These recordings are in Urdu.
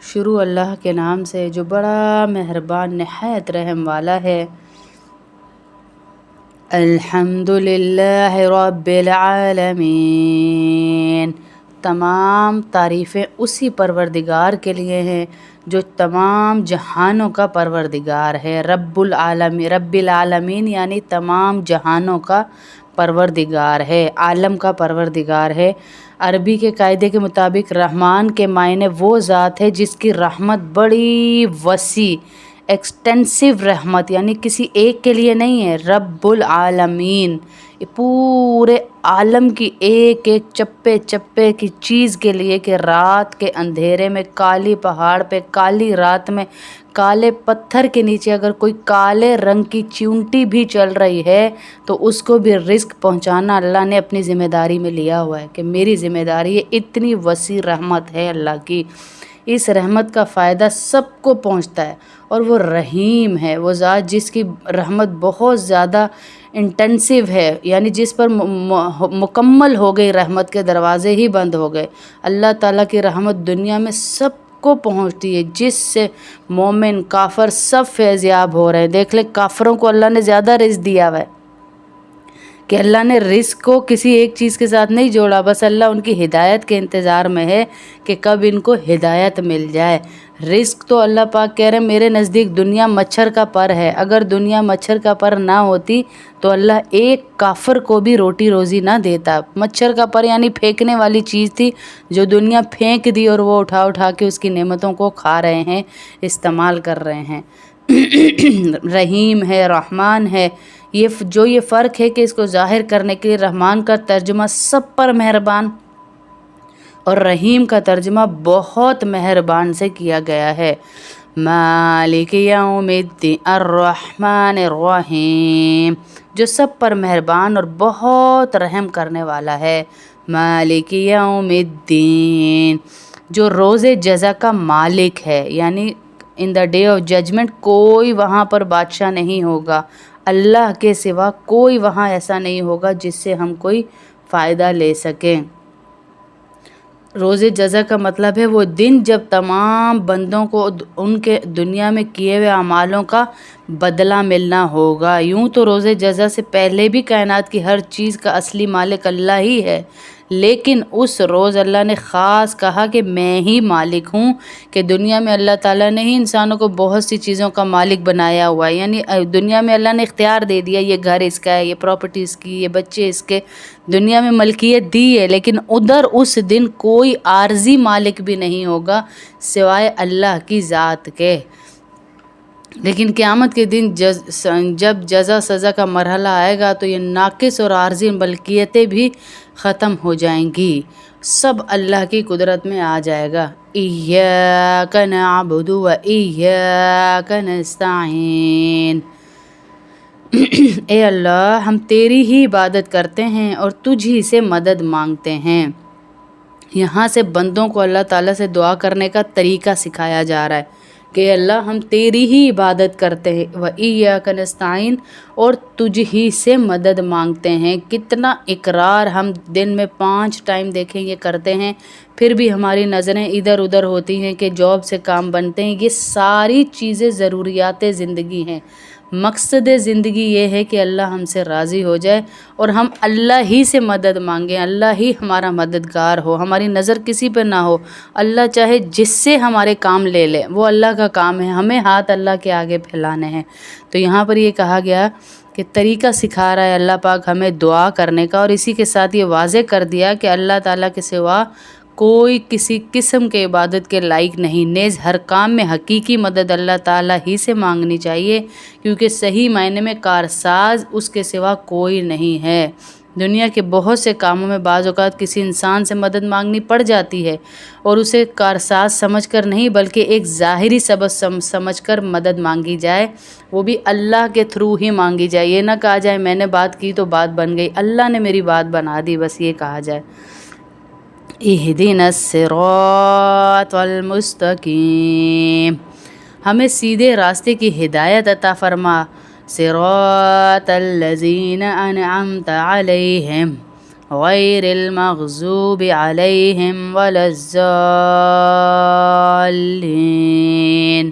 شروع اللہ کے نام سے جو بڑا مہربان نہایت رحم والا ہے۔ الحمدللہ رب العالمین، تمام تعریفیں اسی پروردگار کے لیے ہیں جو تمام جہانوں کا پروردگار ہے۔ رب العالمین یعنی تمام جہانوں کا پروردگار ہے، عالم کا پروردگار ہے۔ عربی کے قاعدے کے مطابق رحمان کے معنی وہ ذات ہے جس کی رحمت بڑی وسیع ایکسٹینسو رحمت، یعنی کسی ایک کے لیے نہیں ہے۔ رب العالمین یہ پورے عالم کی ایک ایک چپے چپے کی چیز کے لیے، کہ رات کے اندھیرے میں کالی پہاڑ پہ کالی رات میں کالے پتھر کے نیچے اگر کوئی کالے رنگ کی چیونٹی بھی چل رہی ہے تو اس کو بھی رزق پہنچانا اللہ نے اپنی ذمہ داری میں لیا ہوا ہے، کہ میری ذمہ داری ہے۔ اتنی وسیع رحمت ہے اللہ کی، اس رحمت کا فائدہ سب کو پہنچتا ہے۔ اور وہ رحیم ہے، وہ ذات جس کی رحمت بہت زیادہ انٹینسو ہے، یعنی جس پر مکمل ہو گئی رحمت کے دروازے ہی بند ہو گئے۔ اللہ تعالیٰ کی رحمت دنیا میں سب کو پہنچتی ہے، جس سے مومن کافر سب فیض یاب ہو رہے ہیں۔ دیکھ لے کافروں کو اللہ نے زیادہ رزق دیا ہوا ہے، کہ اللہ نے رزق کو کسی ایک چیز کے ساتھ نہیں جوڑا، بس اللہ ان کی ہدایت کے انتظار میں ہے کہ کب ان کو ہدایت مل جائے۔ رزق تو اللہ پاک کہہ رہے ہیں میرے نزدیک دنیا مچھر کا پر ہے، اگر دنیا مچھر کا پر نہ ہوتی تو اللہ ایک کافر کو بھی روٹی روزی نہ دیتا۔ مچھر کا پر یعنی پھینکنے والی چیز تھی جو دنیا پھینک دی، اور وہ اٹھا اٹھا کے اس کی نعمتوں کو کھا رہے ہیں، استعمال کر رہے ہیں۔ رحیم ہے، رحمان ہے، یہ فرق ہے کہ اس کو ظاہر کرنے کے لیے رحمان کا ترجمہ سب پر مہربان اور رحیم کا ترجمہ بہت مہربان سے کیا گیا ہے۔ مالک یوم الدین الرحمن الرحیم، جو سب پر مہربان اور بہت رحم کرنے والا ہے۔ مالک یوم الدین، جو روز جزا کا مالک ہے، یعنی ان دا ڈے آف ججمنٹ کوئی وہاں پر بادشاہ نہیں ہوگا، اللہ کے سوا کوئی وہاں ایسا نہیں ہوگا جس سے ہم کوئی فائدہ لے سکیں۔ روز جزا کا مطلب ہے وہ دن جب تمام بندوں کو ان کے دنیا میں کیے ہوئے اعمالوں کا بدلہ ملنا ہوگا۔ یوں تو روز جزا سے پہلے بھی کائنات کی ہر چیز کا اصلی مالک اللہ ہی ہے، لیکن اس روز اللہ نے خاص کہا کہ میں ہی مالک ہوں، کہ دنیا میں اللہ تعالیٰ نے ہی انسانوں کو بہت سی چیزوں کا مالک بنایا ہوا ہے، یعنی دنیا میں اللہ نے اختیار دے دیا، یہ گھر اس کا ہے، یہ پراپرٹی اس کی، یہ بچے اس کے، دنیا میں ملکیت دی ہے، لیکن ادھر اس دن کوئی عارضی مالک بھی نہیں ہوگا سوائے اللہ کی ذات کے۔ لیکن قیامت کے دن جب جزا سزا کا مرحلہ آئے گا تو یہ ناقص اور عارضی ملکیتیں بھی ختم ہو جائیں گی، سب اللہ کی قدرت میں آ جائے گا۔ ایاک نعبد و ایاک نستعین، اے اللہ ہم تیری ہی عبادت کرتے ہیں اور تجھ ہی سے مدد مانگتے ہیں۔ یہاں سے بندوں کو اللہ تعالیٰ سے دعا کرنے کا طریقہ سکھایا جا رہا ہے کہ اللہ ہم تیری ہی عبادت کرتے ہیں، وَإِيَّاكَ نَسْتَعِينُ، اور تجھ ہی سے مدد مانگتے ہیں۔ کتنا اقرار ہم دن میں 5 ٹائم دیکھیں یہ کرتے ہیں، پھر بھی ہماری نظریں ادھر ادھر ہوتی ہیں کہ جاب سے کام بنتے ہیں۔ یہ ساری چیزیں ضروریات زندگی ہیں، مقصد زندگی یہ ہے کہ اللہ ہم سے راضی ہو جائے اور ہم اللہ ہی سے مدد مانگیں، اللہ ہی ہمارا مددگار ہو، ہماری نظر کسی پہ نہ ہو۔ اللہ چاہے جس سے ہمارے کام لے لے، وہ اللہ کا کام ہے، ہمیں ہاتھ اللہ کے آگے پھیلانے ہیں۔ تو یہاں پر یہ کہا گیا کہ طریقہ سکھا رہا ہے اللہ پاک ہمیں دعا کرنے کا، اور اسی کے ساتھ یہ واضح کر دیا کہ اللہ تعالیٰ کے سوا کوئی کسی قسم کے عبادت کے لائق نہیں، نیز ہر کام میں حقیقی مدد اللہ تعالیٰ ہی سے مانگنی چاہیے، کیونکہ صحیح معنی میں کارساز اس کے سوا کوئی نہیں ہے۔ دنیا کے بہت سے کاموں میں بعض اوقات کسی انسان سے مدد مانگنی پڑ جاتی ہے، اور اسے کارساز سمجھ کر نہیں بلکہ ایک ظاہری سبب سمجھ کر مدد مانگی جائے، وہ بھی اللہ کے تھرو ہی مانگی جائے۔ یہ نہ کہا جائے میں نے بات کی تو بات بن گئی، اللہ نے میری بات بنا دی، بس یہ کہا جائے۔ اہدنا الصراط المستقیم، ہمیں سیدھے راستے کی ہدایت عطا فرما۔ صراط الذین انعمت علیہم غیر المغضوب علیہم ولا الضالین، ضالین،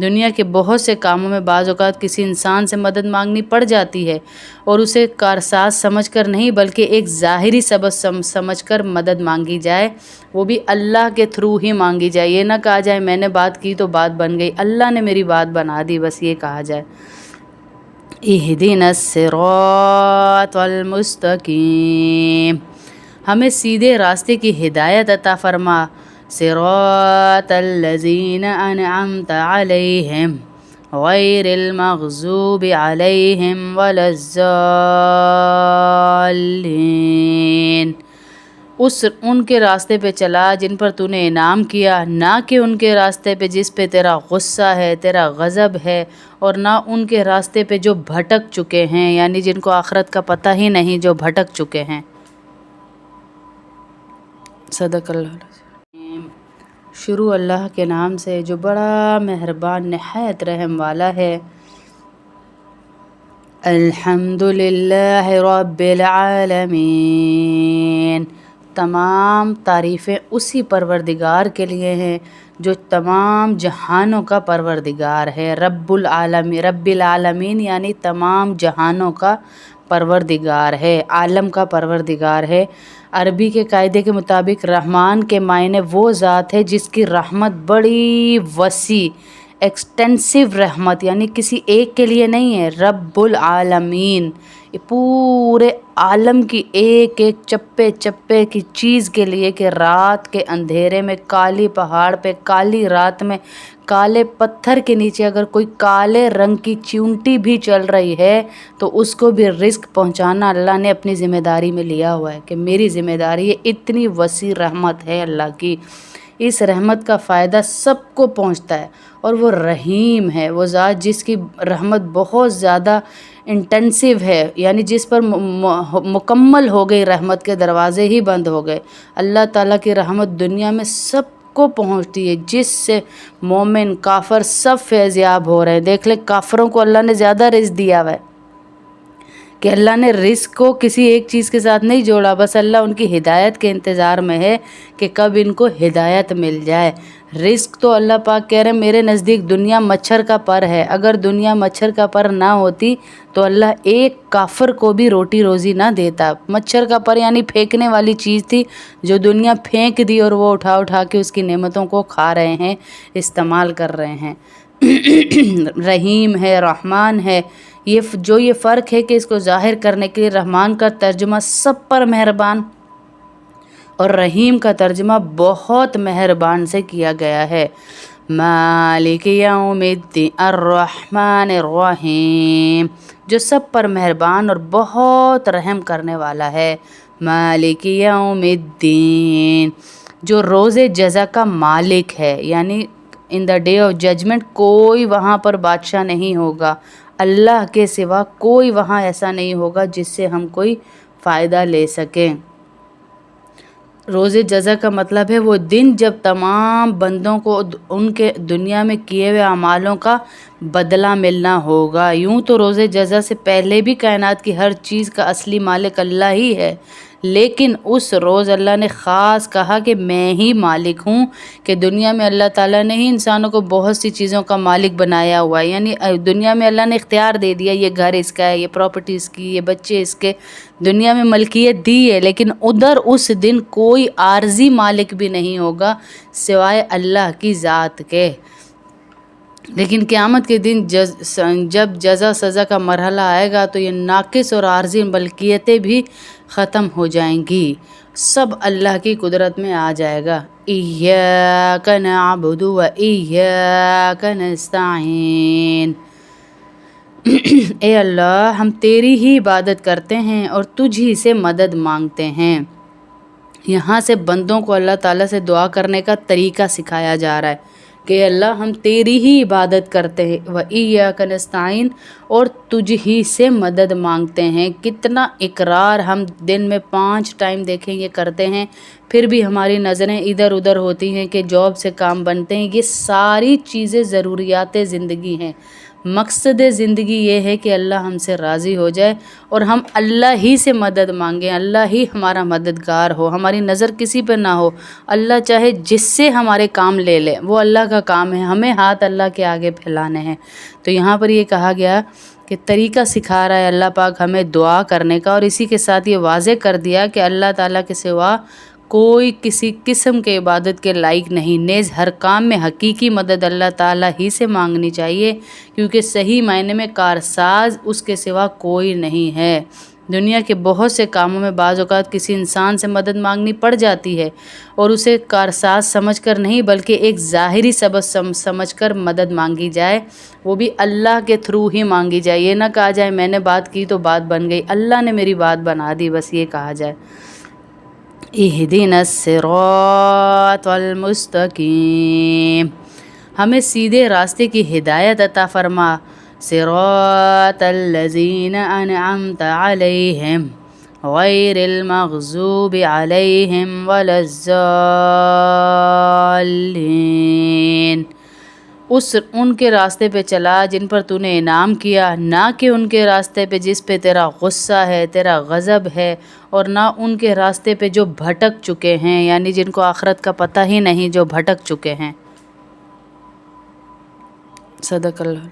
دنیا کے بہت سے کاموں میں بعض اوقات کسی انسان سے مدد مانگنی پڑ جاتی ہے اور اسے کارساز سمجھ کر نہیں بلکہ ایک ظاہری سبب سمجھ کر مدد مانگی جائے، وہ بھی اللہ کے تھرو ہی مانگی جائے۔ یہ نہ کہا جائے میں نے بات کی تو بات بن گئی، اللہ نے میری بات بنا دی، بس یہ کہا جائے۔ اہدنا الصراط المستقیم، ہمیں سیدھے راستے کی ہدایت عطا فرما۔ صراط الذین انعمت علیہم غیر المغضوب علیہم ولا الضالین، ان کے راستے پہ چلا جن پر تو نے انعام کیا، نہ کہ ان کے راستے پہ جس پہ تیرا غصہ ہے، تیرا غضب ہے، اور نہ ان کے راستے پہ جو بھٹک چکے ہیں، یعنی جن کو آخرت کا پتہ ہی نہیں، جو بھٹک چکے ہیں۔ صدق اللہ العظیم۔ شروع اللہ کے نام سے جو بڑا مہربان نہایت رحم والا ہے۔ الحمدللہ رب العالمین، تمام تعریفیں اسی پروردگار کے لیے ہیں جو تمام جہانوں کا پروردگار ہے۔ رب العالمین یعنی تمام جہانوں کا پروردگار ہے، عالم کا پروردگار ہے۔ عربی کے قاعدے کے مطابق رحمان کے معنی وہ ذات ہے جس کی رحمت بڑی وسیع، ایکسٹینسو رحمت، یعنی کسی ایک کے لیے نہیں ہے۔ رب العالمین یہ پورے عالم کی ایک ایک چپے چپے کی چیز کے لیے، کہ رات کے اندھیرے میں کالی پہاڑ پہ کالی رات میں کالے پتھر کے نیچے اگر کوئی کالے رنگ کی چیونٹی بھی چل رہی ہے تو اس کو بھی رزق پہنچانا اللہ نے اپنی ذمہ داری میں لیا ہوا ہے، کہ میری ذمہ داری ہے۔ اتنی وسیع رحمت ہے اللہ کی، اس رحمت کا فائدہ سب کو پہنچتا ہے۔ اور وہ رحیم ہے، وہ ذات جس کی رحمت بہت زیادہ انٹینسو ہے، یعنی جس پر مکمل ہو گئی، رحمت کے دروازے ہی بند ہو گئے۔ اللہ تعالیٰ کی رحمت دنیا میں سب کو پہنچتی ہے، جس سے مومن کافر سب فیض یاب ہو رہے ہیں۔ دیکھ لے کافروں کو اللہ نے زیادہ رزق دیا ہوا ہے، کہ اللہ نے رزق کو کسی ایک چیز کے ساتھ نہیں جوڑا، بس اللہ ان کی ہدایت کے انتظار میں ہے کہ کب ان کو ہدایت مل جائے۔ رزق تو اللہ پاک کہہ رہے ہیں میرے نزدیک دنیا مچھر کا پر ہے، اگر دنیا مچھر کا پر نہ ہوتی تو اللہ ایک کافر کو بھی روٹی روزی نہ دیتا۔ مچھر کا پر یعنی پھینکنے والی چیز تھی جو دنیا پھینک دی، اور وہ اٹھا اٹھا کے اس کی نعمتوں کو کھا رہے ہیں، استعمال کر رہے ہیں۔ رحیم ہے، رحمان ہے، یہ فرق ہے کہ اس کو ظاہر کرنے کے لیے رحمان کا ترجمہ سب پر مہربان اور رحیم کا ترجمہ بہت مہربان سے کیا گیا ہے۔ مالک یوم الدین الرحمن الرحیم، جو سب پر مہربان اور بہت رحم کرنے والا ہے۔ مالک یوم الدین، جو روز جزا کا مالک ہے، یعنی ان دا ڈے آف ججمنٹ کوئی وہاں پر بادشاہ نہیں ہوگا، اللہ کے سوا کوئی وہاں ایسا نہیں ہوگا جس سے ہم کوئی فائدہ لے سکیں۔ روز جزا کا مطلب ہے وہ دن جب تمام بندوں کو ان کے دنیا میں کیے ہوئے اعمالوں کا بدلہ ملنا ہوگا۔ یوں تو روز جزا سے پہلے بھی کائنات کی ہر چیز کا اصلی مالک اللہ ہی ہے، لیکن اس روز اللہ نے خاص کہا کہ میں ہی مالک ہوں، کہ دنیا میں اللہ تعالیٰ نے ہی انسانوں کو بہت سی چیزوں کا مالک بنایا ہوا ہے، یعنی دنیا میں اللہ نے اختیار دے دیا، یہ گھر اس کا ہے، یہ پراپرٹی اس کی، یہ بچے اس کے، دنیا میں ملکیت دی ہے، لیکن ادھر اس دن کوئی عارضی مالک بھی نہیں ہوگا سوائے اللہ کی ذات کے۔ لیکن قیامت کے دن جب جزا سزا کا مرحلہ آئے گا تو یہ ناقص اور عارضی ملکیتیں بھی ختم ہو جائیں گی، سب اللہ کی قدرت میں آ جائے گا۔ ایاک نعبد و ایاک نستعین، اے اللہ ہم تیری ہی عبادت کرتے ہیں اور تجھ ہی سے مدد مانگتے ہیں۔ یہاں سے بندوں کو اللہ تعالیٰ سے دعا کرنے کا طریقہ سکھایا جا رہا ہے کہ اللہ ہم تیری ہی عبادت کرتے ہیں، وَإِيَّاكَ نَسْتَعِينُ، اور تجھ ہی سے مدد مانگتے ہیں۔ کتنا اقرار ہم دن میں 5 ٹائم دیکھیں یہ کرتے ہیں، پھر بھی ہماری نظریں ادھر ادھر ہوتی ہیں کہ جاب سے کام بنتے ہیں. یہ ساری چیزیں ضروریات زندگی ہیں. مقصد زندگی یہ ہے کہ اللہ ہم سے راضی ہو جائے اور ہم اللہ ہی سے مدد مانگیں، اللہ ہی ہمارا مددگار ہو، ہماری نظر کسی پہ نہ ہو. اللہ چاہے جس سے ہمارے کام لے لے، وہ اللہ کا کام ہے، ہمیں ہاتھ اللہ کے آگے پھیلانے ہیں. تو یہاں پر یہ کہا گیا کہ طریقہ سکھا رہا ہے اللہ پاک ہمیں دعا کرنے کا، اور اسی کے ساتھ یہ واضح کر دیا کہ اللہ تعالیٰ کے سوا کوئی کسی قسم کے عبادت کے لائق نہیں. نیز ہر کام میں حقیقی مدد اللہ تعالیٰ ہی سے مانگنی چاہیے، کیونکہ صحیح معنی میں کارساز اس کے سوا کوئی نہیں ہے. دنیا کے بہت سے کاموں میں بعض اوقات کسی انسان سے مدد مانگنی پڑ جاتی ہے، اور اسے کارساز سمجھ کر نہیں بلکہ ایک ظاہری سبب سمجھ کر مدد مانگی جائے، وہ بھی اللہ کے تھرو ہی مانگی جائے. یہ نہ کہا جائے میں نے بات کی تو بات بن گئی، اللہ نے میری بات بنا دی، بس یہ کہا جائے. اہدنا الصراط المستقیم، ہمیں سیدھے راستے کی ہدایت عطا فرما. صراط الذین انعمت علیہم غیر المغضوب علیہم ولا الضالین، ان کے راستے پہ چلا جن پر تو نے انعام کیا، نہ کہ ان کے راستے پہ جس پہ تیرا غصہ ہے، تیرا غضب ہے، اور نہ ان کے راستے پہ جو بھٹک چکے ہیں، یعنی جن کو آخرت کا پتہ ہی نہیں، جو بھٹک چکے ہیں. صدق اللہ.